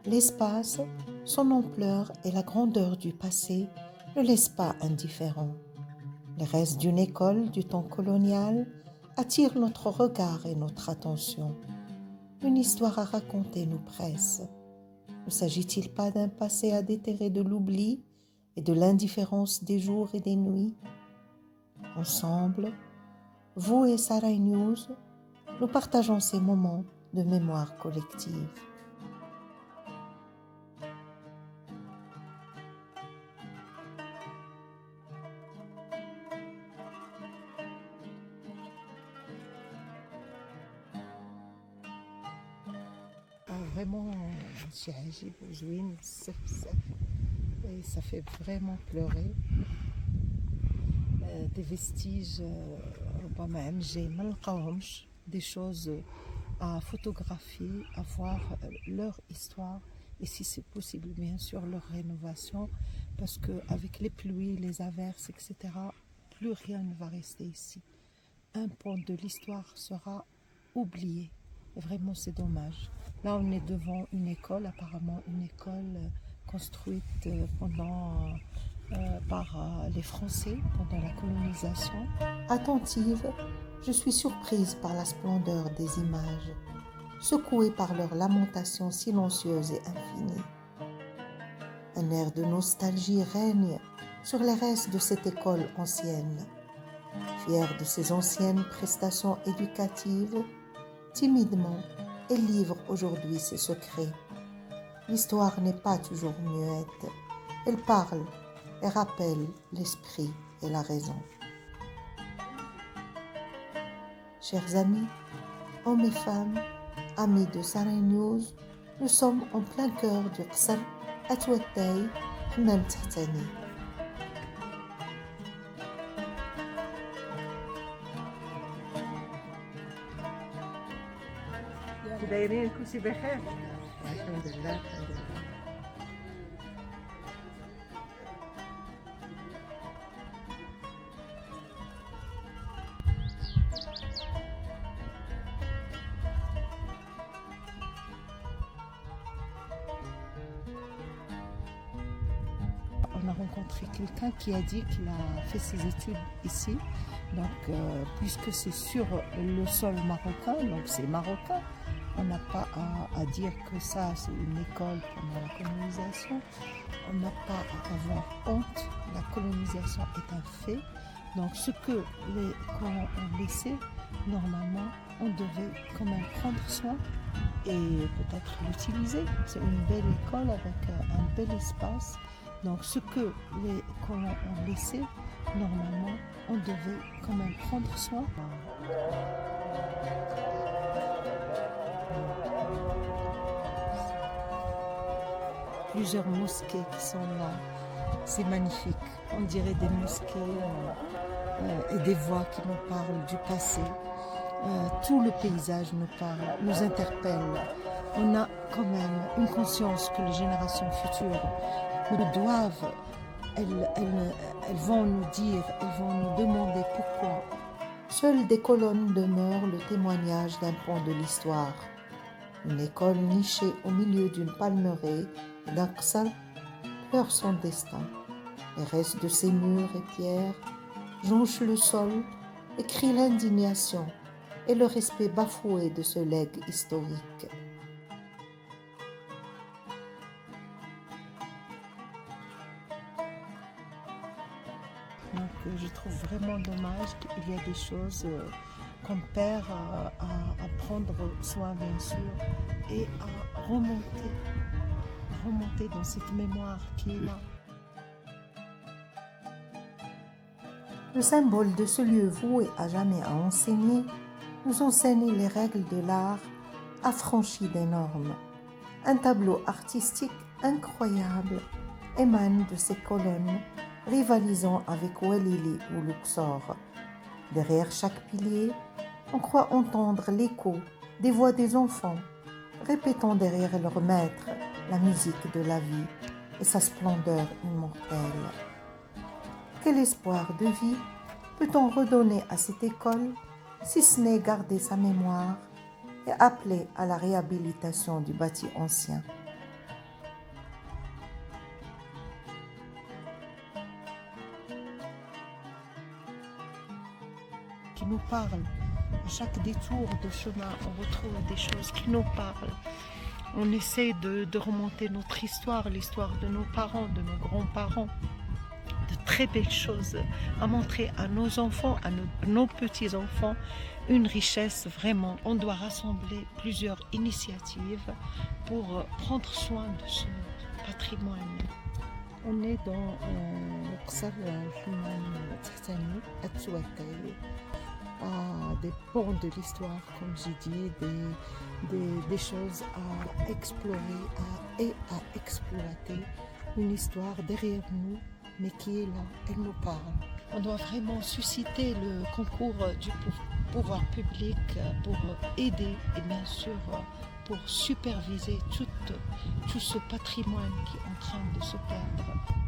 L'espace, son ampleur et la grandeur du passé ne laissent pas indifférents. Les restes d'une école du temps colonial attirent notre regard et notre attention. Une histoire à raconter nous presse. Ne s'agit-il pas d'un passé à déterrer de l'oubli et de l'indifférence des jours et des nuits? Ensemble, vous et Sarai News, nous partageons ces moments de mémoire collective. Vraiment, شي عجيب وزوين بزاف بزاف et ça fait vraiment pleurer. Des vestiges ربما عمجي ما نلقاوهمش, des choses à photographier, à voir leur histoire et si c'est possible bien sûr leur rénovation, parce qu'avec les pluies, les averses, etc., plus rien ne va rester ici. Un pan de l'histoire sera oublié. Et vraiment, c'est dommage. Là, on est devant une école, apparemment une école construite par les Français pendant la colonisation. Attentive, je suis surprise par la splendeur des images, secouée par leur lamentation silencieuse et infinie. Un air de nostalgie règne sur les restes de cette école ancienne. Fière de ses anciennes prestations éducatives, timidement, elle livre aujourd'hui ses secrets. L'histoire n'est pas toujours muette. Elle parle et rappelle l'esprit et la raison. Chers amis, hommes et femmes, amis de Sarai News, nous sommes en plein cœur du Qsr Atwattay Hammam Tahtani. دايرين كلشي بخير الحمد لله On a rencontré quelqu'un qui a dit qu'il a fait ses études ici. Donc, puisque c'est sur le sol marocain, donc c'est marocain, on n'a pas à dire que ça, c'est une école pendant la colonisation. On n'a pas à avoir honte. La colonisation est un fait. Donc, ce que les colons ont laissé, normalement, on devait quand même prendre soin et peut-être l'utiliser. C'est une belle école avec un bel espace. Donc, ce que les colons ont laissé, normalement, on devait quand même prendre soin. Plusieurs mosquées qui sont là, c'est magnifique. On dirait des mosquées et des voix qui nous parlent du passé. Tout le paysage nous parle, nous interpelle. On a quand même une conscience que les générations futures nous doivent, elles vont nous dire, elles vont nous demander pourquoi. Seules des colonnes demeurent le témoignage d'un pan de l'histoire. Une école nichée au milieu d'une palmeraie et d'un qsar pleure son destin. Les restes de ses murs et pierres jonchent le sol et crient l'indignation et le respect bafoué de ce legs historique. Donc, je trouve vraiment dommage qu'il y a des choses qu'on perd à prendre soin, bien sûr, et à remonter dans cette mémoire qui est là. Le symbole de ce lieu voué à jamais à enseigner nous enseigne les règles de l'art affranchies des normes. Un tableau artistique incroyable émane de ces colonnes rivalisant avec Ouelili ou Luxor. Derrière chaque pilier, on croit entendre l'écho des voix des enfants, répétant derrière leur maître la musique de la vie et sa splendeur immortelle. Quel espoir de vie peut-on redonner à cette école, si ce n'est garder sa mémoire et appeler à la réhabilitation du bâti ancien? qui nous parlent. À chaque détour de chemin, on retrouve des choses qui nous parlent. On essaie de remonter notre histoire, l'histoire de nos parents, de nos grands-parents. De très belles choses à montrer à nos enfants, à nos petits-enfants. Une richesse vraiment. On doit rassembler plusieurs initiatives pour prendre soin de ce patrimoine. On est dans l'Qsar Tihtanou, à Tsuatay, à des ponts de l'histoire, comme j'ai dit, des choses à explorer et à exploiter. Une histoire derrière nous, mais qui est là, elle nous parle. On doit vraiment susciter le concours du pouvoir public pour aider et bien sûr pour superviser tout ce patrimoine qui est en train de se perdre.